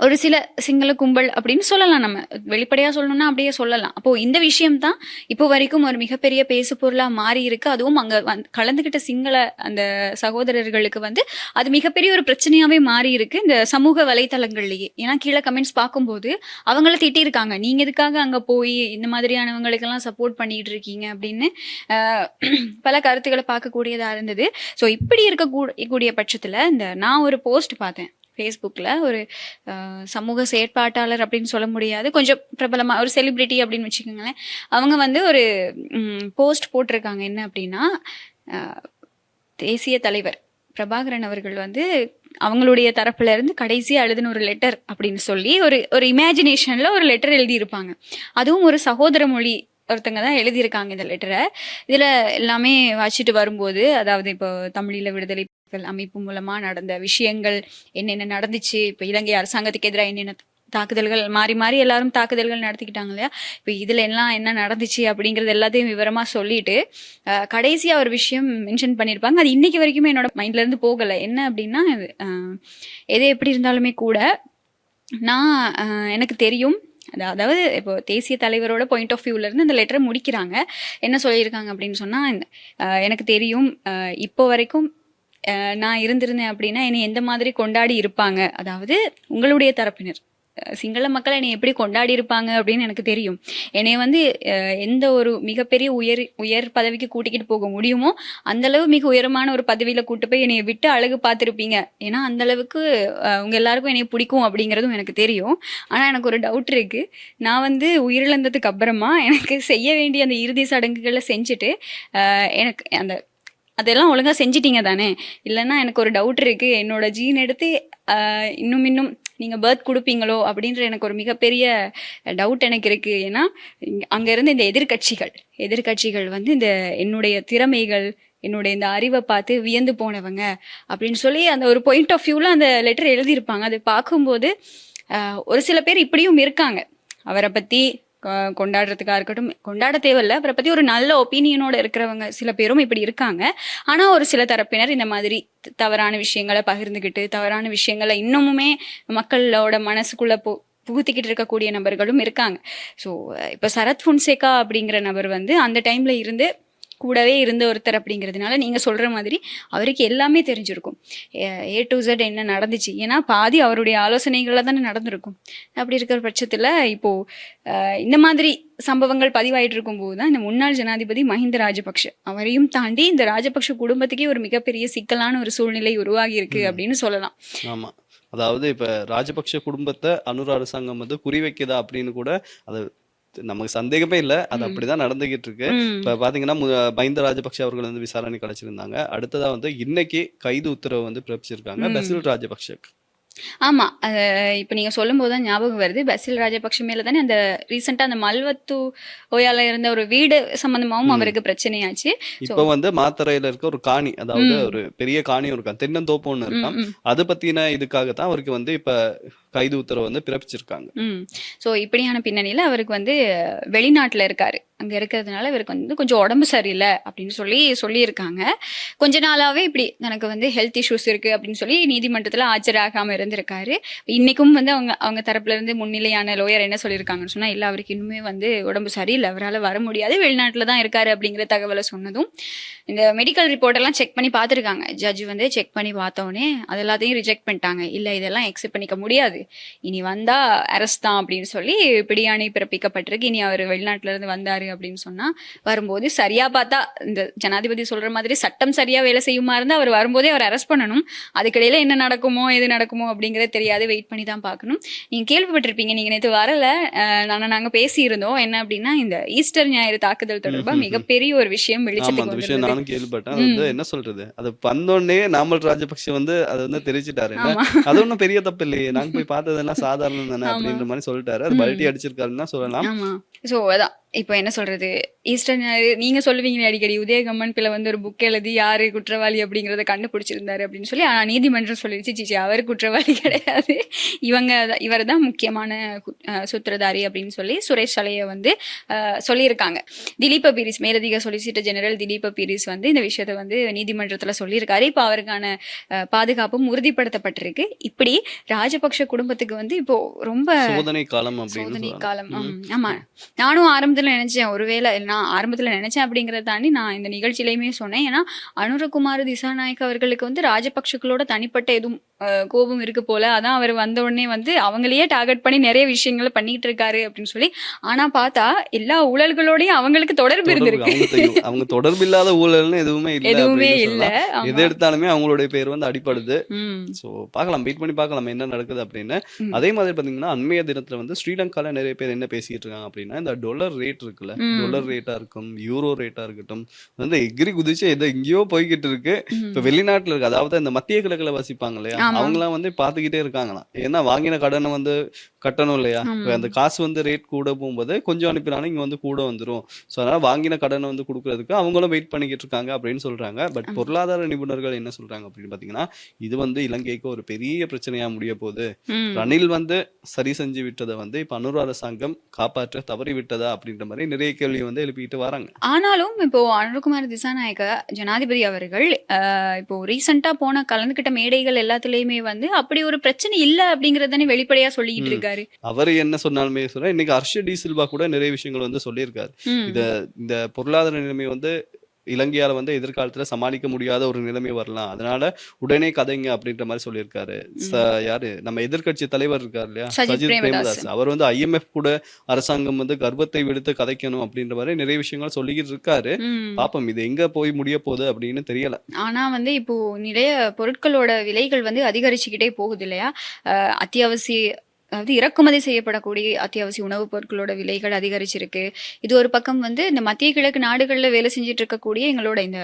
A: ஒரு சில சிங்கள கும்பல் அப்படின்னு சொல்லலாம். நம்ம வெளிப்படையா சொல்லணும்னா அப்படியே சொல்லலாம். அப்போ இந்த விஷயம் தான் இப்போ வரைக்கும் ஒரு மிகப்பெரிய பேசு பொருளா மாறி இருக்கு. அதுவும் அங்க கலந்துகிட்ட சிங்கள அந்த சகோதரர்களுக்கு வந்து அது மிகப்பெரிய ஒரு பிரச்சனையாவே மாறி இருக்கு இந்த சமூக வலைத்தளங்கள்லயே. ஏன்னா கீழே கமெண்ட்ஸ் பார்க்கும்போது அவங்கள திட்டிருக்காங்க, நீங்க எதுக்காக அங்க போய் இந்த மாதிரியானவங்களுக்கெல்லாம் சப்போர்ட் பண்ணிட்டு இருக்கீங்க அப்படின்னு பல கருத்துக்களை பார்க்கக்கூடியதா இருந்தது. ஸோ இப்படி இருக்கக்கூடிய பட்சத்துல நான் ஒரு போஸ்ட் பார்த்தேன் ஃபேஸ்புக்கில். ஒரு சமூக செயற்பாட்டாளர் அப்படின்னு சொல்ல முடியாது, கொஞ்சம் பிரபலமாக ஒரு செலிபிரிட்டி அப்படின்னு வச்சுக்கோங்களேன். அவங்க வந்து ஒரு போஸ்ட் போட்டிருக்காங்க. என்ன அப்படின்னா, தேசிய தலைவர் பிரபாகரன் அவர்கள் வந்து அவங்களுடைய தரப்புல இருந்து கடைசியாக எழுதின ஒரு லெட்டர் அப்படின்னு சொல்லி ஒரு இமேஜினேஷனில் ஒரு லெட்டர் எழுதியிருப்பாங்க. அதுவும் ஒரு சகோதர மொழி ஒருத்தங்க தான் எழுதியிருக்காங்க இந்த லெட்டரை. இதில் எல்லாமே வாசிட்டு வரும்போது, அதாவது இப்போ தமிழீழ விடுதலை அமைப்பு மூலமா நடந்த விஷயங்கள் என்னென்ன நடந்துச்சு, இப்போ இலங்கை அரசாங்கத்துக்கு எதிராக என்னென்ன தாக்குதல்கள் மாறி மாறி எல்லாரும் தாக்குதல்கள் நடத்திக்கிட்டாங்க இல்லையா, இப்போ இதுல எல்லாம் என்ன நடந்துச்சு அப்படிங்கிறது எல்லாத்தையும் விவரமா சொல்லிட்டு கடைசியா ஒரு விஷயம் மென்ஷன் பண்ணியிருப்பாங்க. அது இன்னைக்கு வரைக்குமே என்னோட மைண்ட்ல இருந்து போகலை. என்ன அப்படின்னா, எது எப்படி இருந்தாலுமே கூட நான் எனக்கு தெரியும் அதாவது இப்போ தேசிய தலைவரோட பாயிண்ட் ஆஃப் வியூல இருந்து அந்த லெட்டரை முடிக்கிறாங்க. என்ன சொல்லியிருக்காங்க அப்படின்னு சொன்னா, எனக்கு தெரியும் இப்போ வரைக்கும் நான் இருந்திருந்தேன் அப்படின்னா என்னை எந்த மாதிரி கொண்டாடி இருப்பாங்க, அதாவது உங்களுடைய தரப்பினர் சிங்கள மக்கள் என்னை எப்படி கொண்டாடி இருப்பாங்க அப்படின்னு எனக்கு தெரியும். என்னை வந்து எந்த ஒரு மிகப்பெரிய உயர் பதவிக்கு கூட்டிக்கிட்டு போக முடியுமோ அந்த அளவு மிக உயரமான ஒரு பதவியில கூட்டு போய் என்னைய விட்டு அழகு பார்த்துருப்பீங்க. ஏன்னா அந்த அளவுக்கு உங்க எல்லாருக்கும் என்னை பிடிக்கும் அப்படிங்கிறதும் எனக்கு தெரியும். ஆனா எனக்கு ஒரு டவுட் இருக்கு. நான் வந்து உயிரிழந்ததுக்கு அப்புறமா எனக்கு செய்ய வேண்டிய அந்த இறுதி சடங்குகளை செஞ்சுட்டு எனக்கு அந்த அதெல்லாம் ஒழுங்கா செஞ்சிட்டீங்க தானே? இல்லைன்னா எனக்கு ஒரு டவுட் இருக்கு, என்னோட ஜீன் எடுத்து இன்னும் நீங்க பர்த் கொடுப்பீங்களோ அப்படின்ற எனக்கு ஒரு மிகப்பெரிய டவுட் எனக்கு இருக்கு. ஏன்னா அங்க இருந்து இந்த எதிர்கட்சிகள் வந்து இந்த என்னுடைய திறமைகள், என்னுடைய இந்த அறிவை பார்த்து வியந்து போனவங்க அப்படின்னு சொல்லி அந்த ஒரு பாயிண்ட் ஆஃப் வியூல அந்த லெட்டர் எழுதியிருப்பாங்க. அது பார்க்கும்போது ஒரு சில பேர் இப்படியும் இருக்காங்க. அவரை பத்தி கொண்டாடுறதுக்காக இருக்கட்டும், கொண்டாட தேவையில்ல, அவரை பத்தி ஒரு நல்ல ஒப்பீனியனோட இருக்கிறவங்க சில பேரும் இப்படி இருக்காங்க. ஆனா ஒரு சில தரப்பினர் இந்த மாதிரி தவறான விஷயங்களை பகிர்ந்துக்கிட்டு தவறான விஷயங்களை இன்னமுமே மக்களோட மனசுக்குள்ள புகுத்திக்கிட்டு இருக்கக்கூடிய நபர்களும் இருக்காங்க. ஸோ இப்போ சரத் பொன்சேகா அப்படிங்கிற நபர் வந்து அந்த டைம்ல இருந்து கூடவே இருந்த ஒருத்தர் அப்படிங்கிறதுனால நீங்க சொல்ற மாதிரி அவருக்கு எல்லாமே தெரிஞ்சிருக்கும், A to Z என்ன நடந்துச்சு. ஏன்னா பாதி அவருடைய ஆலோசனைகள்ல தானே நடந்திருக்கும். அப்படி இருக்கிற பட்சத்துல இப்போ இந்த மாதிரி சம்பவங்கள் பதிவாயிட்டு இருக்கும் போதுதான் இந்த முன்னாள் ஜனாதிபதி மஹிந்த ராஜபக்ஷ அவரையும் தாண்டி இந்த ராஜபக்ஷ குடும்பத்துக்கே ஒரு மிகப்பெரிய சிக்கலான ஒரு சூழ்நிலை உருவாகி இருக்கு அப்படின்னு சொல்லலாம்.
B: ஆமா, அதாவது இப்ப ராஜபக்ஷ குடும்பத்தை அனுர் அரசாங்கம் வந்து குறிவைக்குதா அப்படின்னு கூட அது நமக்கு சந்தேகமே இல்ல, அது அப்படிதான் நடந்துகிட்டு இருக்கு. இப்ப பாத்தீங்கன்னா மஹிந்த ராஜபக்ஷ அவர்கள் வந்து விசாரணை கிடைச்சிருந்தாங்க. அடுத்ததா வந்து இன்னைக்கு கைது உத்தரவு வந்து பிறப்பிச்சிருக்காங்க பசில் ராஜபக்ஷக்கு.
A: ஆமா, இப்ப நீங்க சொல்லும் போதுதான் ஞாபகம் வருது. பசில் ராஜபக்ஷ மேல தானே அந்த ரீசெண்டா அந்த மல்வத்து ஓயால இருந்த ஒரு வீடு சம்பந்தமாவும் அவருக்கு பிரச்சனையாச்சு.
B: இப்ப வந்து மாத்தறையில இருக்க ஒரு காணி, அதாவது ஒரு பெரிய காணி இருக்கான், தென்னந்தோப்பு ஒண்ணு இருக்கான், அது பத்தின இதுக்காகத்தான் அவருக்கு வந்து இப்ப கைது உத்தரவு வந்து பிறப்பிச்சிருக்காங்க.
A: ஸோ இப்படியான பின்னணியில அவருக்கு வந்து வெளிநாட்டுல இருக்காரு. அங்க இருக்கிறதுனால இவருக்கு வந்து கொஞ்சம் உடம்பு சரியில்லை அப்படின்னு சொல்லியிருக்காங்க. கொஞ்ச நாளாவே இப்படி எனக்கு வந்து ஹெல்த் இஷ்யூஸ் இருக்கு அப்படின்னு சொல்லி நீதிமன்றத்துல ஆஜராகாம இருந்திருக்காரு. இன்னைக்கும் வந்து அவங்க தரப்புல இருந்து முன்னிலையான லோயர் என்ன சொல்லியிருக்காங்கன்னு சொன்னா, இல்ல அவருக்கு இன்னுமே வந்து உடம்பு சரியில்லை, அவரால் வர முடியாது, வெளிநாட்டுல தான் இருக்காரு அப்படிங்கிற தகவலை சொன்னதும் இந்த மெடிக்கல் ரிப்போர்ட் எல்லாம் செக் பண்ணி பார்த்துருக்காங்க. ஜட்ஜ் வந்து செக் பண்ணி பார்த்தோன்னே அது எல்லாத்தையும் ரிஜெக்ட் பண்ணிட்டாங்க. இல்ல இதெல்லாம் எக்ஸெப்ட் பண்ணிக்க முடியாது, இனி வந்தா அரெஸ்ட் தான் அப்படின்னு சொல்லி பிடியாணை பிறப்பிக்கப்பட்டிருக்கு. இனி அவர் வெளிநாட்டுல இருந்து வந்தாரு அப்படின்னு சொன்னா வரும்போது சரியா பார்த்தா இந்த ஜனாதிபதி சொல்ற மாதிரி சட்டம் சரியா வேலை செய்யுமா இருந்தா அவர் வரும்போதே அவர் அரெஸ்ட் பண்ணணும். அதுக்கிடையில என்ன நடக்குமோ எது நடக்குமோ அப்படிங்கறது தெரியாது, வெயிட் பண்ணி தான் பார்க்கணும். நீங்க கேள்விப்பட்டிருப்பீங்க, நீங்க நேற்று வரல, நாங்க பேசியிருந்தோம் என்ன அப்படின்னா இந்த ஈஸ்டர் ஞாயிறு தாக்குதல் தொடர்பா மிகப்பெரிய ஒரு விஷயம் வெளிச்சத்துக்கு வந்து
B: நானும் கேள்விப்பட்டேன். அது வந்து என்ன சொல்றது, அது வந்தோடனே நாமல் ராஜபக்ஷ வந்து அதை வந்து தெரிஞ்சுட்டாரு. அது ஒன்றும் பெரிய தப்பு இல்லையே, நாங்க போய் பார்த்ததெல்லாம் சாதாரணம் தானே அப்படின்ற மாதிரி சொல்லிட்டாரு. அது பல்ட்டி அடிச்சிருக்காருன்னா சொல்லலாம்.
A: ஸோ அதான் இப்போ என்ன சொல்றது, ஈஸ்டர் நீங்க சொல்லுவீங்களே அடிக்கடி, உதயகம்மன் பிள்ளை வந்து ஒரு புக் எழுதி யாரு குற்றவாளி அப்படிங்கறத கண்டுபிடிச்சிருந்தாரு அப்படின்னு சொல்லி. ஆனா நீதிமன்றம் சொல்லிடுச்சு, சிச்சி அவர் குற்றவாளி கிடையாது, இவர் தான் முக்கியமான சூத்திரதாரி அப்படின்னு சொல்லி சுரேஷ் சலையை வந்து சொல்லியிருக்காங்க. திலீப பீரிஸ், மேலதிக சொலிசிட்டர் ஜெனரல் திலீப பீரிஸ் வந்து இந்த விஷயத்த வந்து நீதிமன்றத்துல சொல்லியிருக்காரு. இப்போ அவருக்கான பாதுகாப்பும் உறுதிப்படுத்தப்பட்டிருக்கு. இப்படி ராஜபக்ஷ குடும்பத்துக்கு வந்து இப்போ ரொம்ப
B: சோதனை காலம்.
A: ஆமா, நானும் ஆரம்பத்துல நினைச்சேன், ஒருவேளை நான் ஆரம்பத்துல நினைச்சேன் அப்படிங்கறத தாண்டி நான் இந்த நிகழ்ச்சியிலையுமே சொன்னேன். ஏன்னா அனுரகுமார் திசாநாயக் அவர்களுக்கு வந்து ராஜபக்ஷக்களோட தனிப்பட்ட எதுவும் கோபம் இருக்கு போல, அதான் அவர் வந்த உடனே வந்து அவங்களையே டார்கெட் பண்ணி நிறைய விஷயங்களை பண்ணிட்டு இருக்காரு அப்படின்னு சொல்லி. ஆனா பார்த்தா எல்லா ஊழல்களோடய அவங்களுக்கு தொடர்பு இருந்திருக்கு.
B: அவங்க தொடர்பு இல்லாத ஊழல்னு எதுவுமே இல்ல. எது எடுத்தாலுமே அவங்களுடைய பேர் வந்து அடிப்படுது. சோ பார்க்கலாம், வெயிட் பண்ணி பார்க்கலாம் என்ன நடக்குது அப்படின்னு. அதே மாதிரி பாத்தீங்கன்னா அண்மைய தினத்துல வந்து ஸ்ரீலங்கால நிறைய பேர் என்ன பேசிட்டு இருக்காங்க அப்படின்னா, இந்த டாலர் ரேட் இருக்குல்ல, டாலர் ரேட்டா இருக்கும், யூரோ ரேட்டா இருக்கட்டும், வந்து எகிரி குதிச்சு எங்கேயோ போய்கிட்டு இருக்கு. இப்ப வெளிநாட்டுல இருக்கு, அதாவது இந்த மத்திய கிழக்குல வசிப்பாங்க இல்லையா, அவங்களாம் வந்து பாத்துக்கிட்டே இருக்காங்களாம். ஏன்னா வாங்கின கடனை வந்து கட்டணும் இல்லையா, அந்த காசு வந்து ரேட் கூட போகும்போது கொஞ்சம் அனுப்பினாலும் இங்க வந்து கூட வந்துடும். ஸோ அதனால வாங்கின கடனை வந்து கொடுக்கறதுக்கு அவங்களும் வெயிட் பண்ணிக்கிட்டு இருக்காங்க அப்படின்னு சொல்றாங்க. பட் பொருளாதார நிபுணர்கள் என்ன சொல்றாங்க அப்படின்னு பாத்தீங்கன்னா, இது வந்து இலங்கைக்கு ஒரு பெரிய பிரச்சனையா முடிய போகுது. ரணில் வந்து சரி செஞ்சு விட்டதை வந்து இப்ப அனுர் அரசாங்கம் காப்பாற்ற தவறி விட்டதா அப்படின்ற மாதிரி நிறைய கேள்வி வந்து எழுப்பிட்டு வராங்க.
A: ஆனாலும் இப்போ அனுரகுமார் திசாநாயக்க ஜனாதிபதி அவர்கள் இப்போ ரீசெண்டா போன கலந்துகிட்ட மேடைகள் எல்லாத்துலயும் இருந்தாலுமே வந்து அப்படி ஒரு பிரச்சனை இல்ல அப்படிங்கறது தானே வெளிப்படையா சொல்லிட்டு இருக்காரு.
B: அவர் என்ன சொன்னாலுமே சொல்றேன், இன்னைக்கு ஹர்ஷ டி சில்வா கூட நிறைய விஷயங்கள் வந்து சொல்லியிருக்காரு. இந்த பொருளாதார நிலைமை வந்து இலங்கையால வந்து எதிர்காலத்துல சமாளிக்க முடியாத ஒரு நிலைமை வரலாம், அதனால உடனே கதைங்க அப்படின்ற மாதிரி சொல்லியிருக்காரு. யாரு நம்ம எதிர்க்கட்சி தலைவர் இருக்காரு இல்லையா, சஜித் பிரேமதாஸ், அவர் வந்து IMF கூட அரசாங்கம் வந்து கர்ப்பத்தை விடுத்து கதைக்கணும் அப்படின்ற மாதிரி நிறைய விஷயங்கள் சொல்லிக்கிட்டு இருக்காரு. பாப்போம் இது எங்க போய் முடிய போகுது அப்படின்னு தெரியல.
A: ஆனா வந்து இப்போ நிறைய பொருட்களோட விலைகள் வந்து அதிகரிச்சுக்கிட்டே போகுது இல்லையா. அத்தியாவசிய அதாவது இறக்குமதி செய்யப்படக்கூடிய அத்தியாவசிய உணவுப் பொருட்களோட விலைகள் அதிகரிச்சிருக்கு. இது ஒரு பக்கம் வந்து இந்த மத்திய கிழக்கு நாடுகளில் வேலை செஞ்சுட்டு இருக்கக்கூடிய எங்களோட இந்த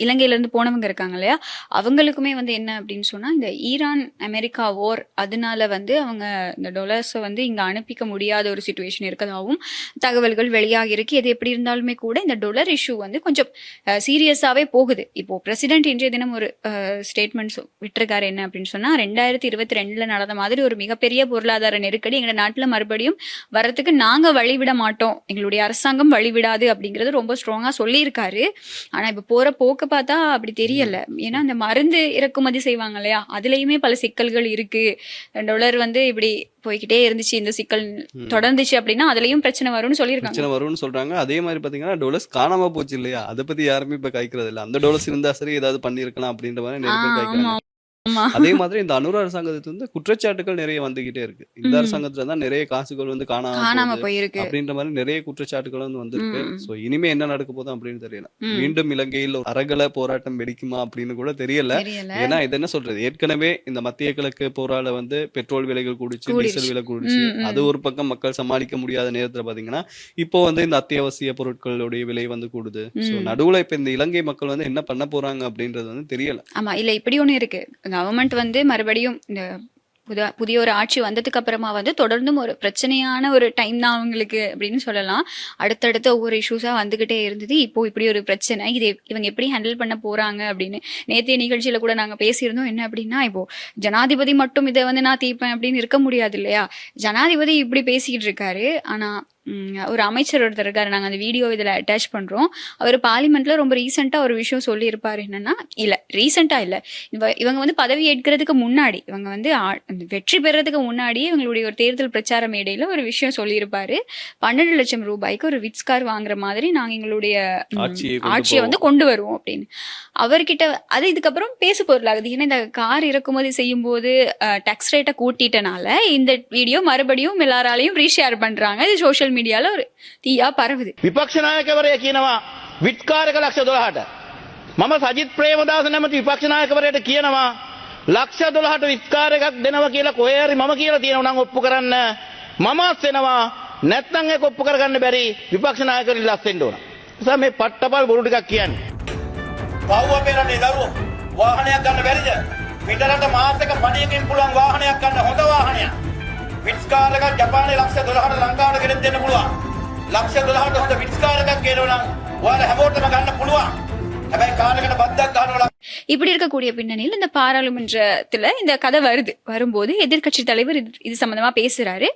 A: இலங்கையிலேருந்து போனவங்க இருக்காங்க இல்லையா, அவங்களுக்குமே வந்து என்ன அப்படின்னு சொன்னால் இந்த ஈரான் அமெரிக்கா வார் அதனால வந்து அவங்க இந்த டொலர்ஸை வந்து இங்கே அனுப்பிக்க முடியாத ஒரு சுச்சுவேஷன் இருக்கதாகவும் தகவல்கள் வெளியாகி இருக்கு. எது எப்படி இருந்தாலுமே கூட இந்த டொலர் இஷ்யூ வந்து கொஞ்சம் சீரியஸாகவே போகுது. இப்போது பிரசிடென்ட் இன்றைய தினம் ஒரு ஸ்டேட்மெண்ட்ஸ் விட்டுருக்காரு. என்ன அப்படின்னு சொன்னால் 2022 நடந்த மாதிரி ஒரு மிகப்பெரிய பொருளாதார நெருக்கடி எங்க நாட்டுல மறுபடியும் வரதுக்கு நாங்க வழிவிட மாட்டோம், எங்களுடைய அரசாங்கம் வழிவிடாது அப்படிங்கறது ரொம்ப ஸ்ட்ராங்கா சொல்லியிருக்காரு. ஆனா இப்ப போற போக்க பார்த்தா அப்படி தெரியல. ஏன்னா இந்த மருந்து இறக்குமதி செய்வாங்க இல்லையா, அதுலயுமே பல சிக்கல்கள் இருக்கு. டாலர் வந்து இப்படி போய்கிட்டே இருந்துச்சு, இந்த சிக்கல் தொடர்ந்துச்சு அப்படின்னா அதுலயும் பிரச்சனை வரும்னு சொல்லியிருக்காங்க.
B: பிரச்சனை வரும்னு சொல்றாங்க. அதே மாதிரி பாத்தீங்கன்னா டொலர்ஸ் காணாம போச்சு இல்லையா, அதை பத்தி யாருமே இப்ப கைக்கிறது இல்ல. அந்த டொலர்ஸ் இருந்தா சரி ஏதாவது பண்ணிருக்கலாம் அப்படின்ற மாதிரி நிறைய பேர் கைக்கிறாங்க. அதே மாதிரி இந்த அனுர அரசாங்கத்துல வந்து குற்றச்சாட்டுகள் நிறைய வந்துகிட்டே இருக்கு. இந்த அரசாங்கத்துல தான் நிறைய காசுகள் வந்து காணாம
A: போயிருக்கு
B: அப்படின்ற மாதிரி நிறைய குற்றச்சாட்டுகள் வந்து வந்திருக்கு. சோ இனிமே என்ன நடக்க போதும் அப்படின்னு தெரியல. மீண்டும் இலங்கையில் அரகல போராட்டம் வெடிக்குமா அப்படின்னு கூட தெரியல. ஏன்னா இது என்ன சொல்றது, ஏற்கனவே இந்த மத்திய கிழக்கு போரால வந்து பெட்ரோல் விலைகள் கூடிச்சு, டீசல் விலை கூடிச்சு. அது ஒரு பக்கம் மக்கள் சமாளிக்க முடியாத நேரத்துல பாத்தீங்கன்னா இப்போ வந்து இந்த அத்தியாவசிய பொருட்களுடைய விலை வந்து கூடுது. சோ நடுவுல இப்ப இந்த இலங்கை மக்கள் வந்து என்ன பண்ண போறாங்க அப்படின்றது வந்து தெரியல.
A: ஆமா, இல்ல இப்படி ஒண்ணு இருக்கு. கவர்மெண்ட் வந்து மறுபடியும் இந்த புதிய ஒரு ஆட்சி வந்ததுக்கு அப்புறமா வந்து தொடர்ந்தும் ஒரு பிரச்சனையான ஒரு டைம் தான் அவங்களுக்கு அப்படின்னு சொல்லலாம். அடுத்தடுத்த ஒவ்வொரு இஷ்யூஸா வந்துகிட்டே இருந்தது. இப்போ இப்படி ஒரு பிரச்சனை, இது இவங்க எப்படி ஹேண்டில் பண்ண போறாங்க அப்படின்னு நேற்றைய நிகழ்ச்சியில கூட நாங்க பேசியிருந்தோம். என்ன அப்படின்னா, இப்போ ஜனாதிபதி மட்டும் இதை வந்து நான் தீர்ப்பேன் அப்படின்னு இருக்க முடியாது இல்லையா. ஜனாதிபதி இப்படி பேசிக்கிட்டு இருக்காரு. ஆனா ஒரு அமைச்சர் ஒருத்தர் இருக்காரு, நாங்கள் அந்த வீடியோ இதில் அட்டாச் பண்ணுறோம். அவர் பார்லிமெண்ட்ல ரொம்ப ரீசெண்டாக ஒரு விஷயம் சொல்லியிருப்பார். என்னன்னா, இல்லை ரீசெண்டாக இல்லை, இவங்க வந்து பதவி ஏற்கிறதுக்கு முன்னாடி, இவங்க வந்து வெற்றி பெறதுக்கு முன்னாடியே இவங்களுடைய ஒரு தேர்தல் பிரச்சார மேடையில் ஒரு விஷயம் சொல்லியிருப்பாரு. 12 லட்சம் ரூபாய்க்கு ஒரு விட்ஸ் கார் வாங்குற மாதிரி நாங்கள் எங்களுடைய ஆட்சியை வந்து கொண்டு வருவோம் அப்படின்னு அவர்கிட்ட. அது இதுக்கப்புறம் பேசு பொருளாகுது. ஏன்னா இந்த கார் இறக்குமதி செய்யும் போது டாக்ஸ் ரேட்டை கூட்டிட்டனால இந்த வீடியோ மறுபடியும் எல்லாராலையும் ரீஷேர் பண்றாங்க. இது சோஷியல் மீடியால ஒரு தீயா பரவுது.
D: විපක්ෂ නායකවරයා කියනවා විත්කාරක ලක්ෂ 12ට. මම සජිත් ප්‍රේමදාස නැමැති විපක්ෂ නායකවරයාට කියනවා ලක්ෂ 12ට විත්කාරයක් දෙනවා කියලා කොහේ හරි මම කියලා තියෙනවා නම් ඔප්පු කරන්න. මමත් වෙනවා, නැත්නම් ඒක ඔප්පු කරගන්න බැරි විපක්ෂ නායකවරු ඉල්ලස් වෙන්න ඕන. නිසා මේ පට්ටපල් බොරු ටිකක් කියන්නේ. පව්ව පෙරන්නේ දරුවෝ වාහනයක් ගන්න බැරිද? පිටරට මාස් එක පණියකින් පුළුවන් වාහනයක් ගන්න, හොඳ වාහනයක්. විත්කාර එකක් ජපානයේ ලක්ෂ 12ට ලංකාවට ගෙනත් දෙන්න පුළුවන්. ලක්ෂ 12ට හොඳ විත්කාර එකක් ගේනවා නම් ඔයාලා හැමෝටම ගන්න පුළුවන්. හැබැයි කාලයකට බද්දක් ගන්නවා.
A: இப்படி இருக்கக்கூடிய பின்னணியில் இந்த பாராளுமன்றத்துல இந்த கதை வரும்போது எதிர்கட்சி தலைவர் இது சம்பந்தமா பேசுறாரு.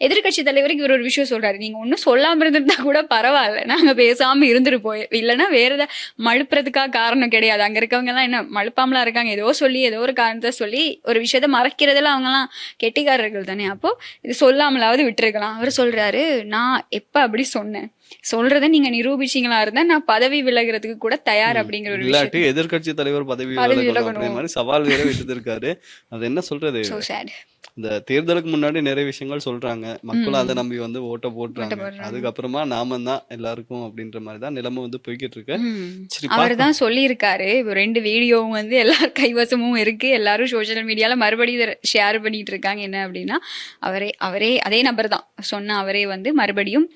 A: எதிர்கட்சி தலைவருக்கு இவர் ஒரு விஷயம் சொல்றாரு, நீங்க ஒன்னும் சொல்லாம இருந்திருந்தா கூட பரவாயில்ல, நாங்க பேசாம இருந்துருப்போம், இல்லைன்னா வேற ஏதாவது மழுப்புறதுக்காக காரணம் கிடையாது. அங்க இருக்கவங்க எல்லாம் என்ன மழுப்பாமலாம் இருக்காங்க, ஏதோ ஒரு காரணத்தை சொல்லி ஒரு விஷயத்த மறைக்கிறதுல அவங்க எல்லாம் கெட்டிக்காரர்கள் தானே. அப்போ இது சொல்லாமலாவது விட்டுருக்கலாம். அவர் சொல்றாரு, நான் எப்ப அப்படி சொன்னேன், சொல்றத நீங்க நிரூபிச்சீங்களா இருந்தா நான் பதவி விலகிறதுக்கு கூட தயார் அப்படிங்கிற ஒரு விஷயம்.
B: எதிர்கட்சி தலைவர் பதவி விலகணும் மாதிரி சவால் வேற விட்டுருக்காரு. அது என்ன சொல்றது, இந்த தேர்தலுக்கு முன்னாடி நிறைய விஷயங்கள் சொல்றாங்க, மக்களும் அதை நம்பி வந்து ஓட்ட போட்டுறாங்க. அதுக்கப்புறமா நாம தான் எல்லாருக்கும் அப்படின்ற மாதிரிதான் நிலைமை வந்து போய்கிட்டு இருக்கு.
A: அவர் தான் சொல்லியிருக்காரு, 2 வீடியோவும் வந்து எல்லார் கைவசமும் இருக்கு, எல்லாரும் சோசியல் மீடியால மறுபடியும் ஷேர் பண்ணிட்டு இருக்காங்க. என்ன அப்படின்னா, அவரே அதே நபர் தான் சொன்ன அவரே வந்து மறுபடியும்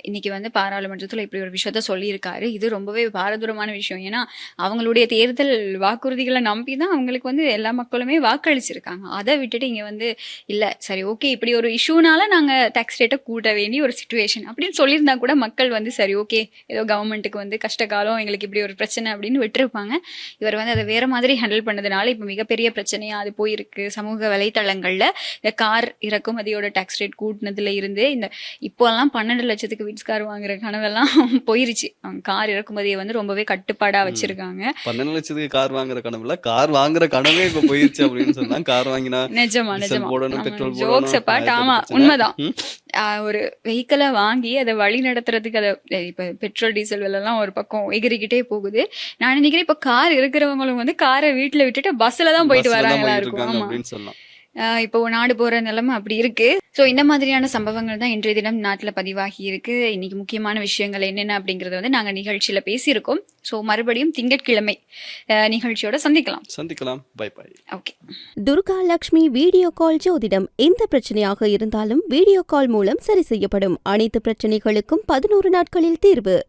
A: இன்னைக்கு வந்து பாராளுமன்றத்துல இப்படி ஒரு விஷயத்த சொல்லியிருக்காரு. இது ரொம்பவே பாரதூரமான விஷயம். ஏன்னா அவங்களுடைய தேர்தல் வாக்குறுதிகளை நம்பி தான் அவங்களுக்கு வந்து எல்லா மக்களுமே வாக்களிச்சிருக்காங்க. அதை விட்டுட்டு இங்க வந்து இல்ல சரி ஓகே இப்படி ஒரு இஷ்யூனால நாங்க டாக்ஸ் ரேட்டை கூட்ட வேண்டிய ஒரு சிச்சுவேஷன் அப்படின்னு சொல்லியிருந்தா கூட மக்கள் வந்து சரி ஓகே ஏதோ கவர்மெண்ட்டுக்கு வந்து கஷ்டகாலம் எங்களுக்கு இப்படி ஒரு பிரச்சனை அப்படின்னு விட்டுருப்பாங்க. இவர் வந்து அதை வேற மாதிரி ஹேண்டில் பண்ணதுனால இப்போ மிகப்பெரிய பிரச்சனையா அது போயிருக்கு. சமூக வலைத்தளங்கள்ல இந்த கார் இறக்குமதியோட டாக்ஸ் ரேட் கூட்டினதுல இருந்து இந்த இப்போல்லாம் 12 லட்சத்துக்கு விட்ஸ் கார் வாங்குற கனவெல்லாம் போயிருச்சு. அவங்க கார் இறக்குமதியை வந்து ரொம்பவே கட்டுப்பாடா வச்சிருக்காங்க.
B: 12 லட்சத்துக்கு கார் வாங்குற கனவுல கார் வாங்குற கனவே இப்ப போயிருச்சு அப்படின்னு சொன்னா கார் வாங்கினா
A: நிஜமா
B: டீசல்
A: நிஜமா
B: போடணும், பெட்ரோல்
A: ஜோக்ஸ்
B: போடணும்,
A: அப்பார்ட். ஆமா
B: பிரச்சனை.
A: உண்மைதான்.
B: ம்.
A: ஒரு வெஹிக்கிளை வாங்கி அதை வழி நடத்துறதுக்கு அதை இப்போ பெட்ரோல் டீசல் விலைலாம் ஒரு பக்கம் எகிரிக்கிட்டே போகுது. நான் நினைக்கிறேன் இப்போ கார் இருக்கிறவங்களும் வந்து காரை வீட்டில் விட்டுட்டு பஸ்ஸில் தான் போயிட்டு
B: பஸ்ல தான்
A: வராங்களா
B: போயிட்டு
A: இருக்கும்.
B: இருக்காங்க
A: ஆமா
B: அப்படின்னு சொல்லலாம்.
A: இப்போ நாடு போற நிலைமை அப்படி இருக்கு. ஸோ இந்த மாதிரியான சம்பவங்கள் தான் இன்றைய தினம் நாட்டில் பதிவாகி இருக்கு. இன்னைக்கு முக்கியமான விஷயங்கள் என்னென்ன அப்படிங்கறத வந்து நாங்க நிகழ்ச்சியில பேசியிருக்கோம். ஸோ மறுபடியும் திங்கட்கிழமை நிகழ்ச்சியோட சந்திக்கலாம்.
B: Bye bye.
A: Okay.
C: Durga Lakshmi video call ஜோதிடம் எந்த பிரச்சனையாக இருந்தாலும் வீடியோ கால் மூலம் சரி செய்யப்படும். அனைத்து பிரச்சனைகளுக்கும் 11 நாட்களில் தீர்வு.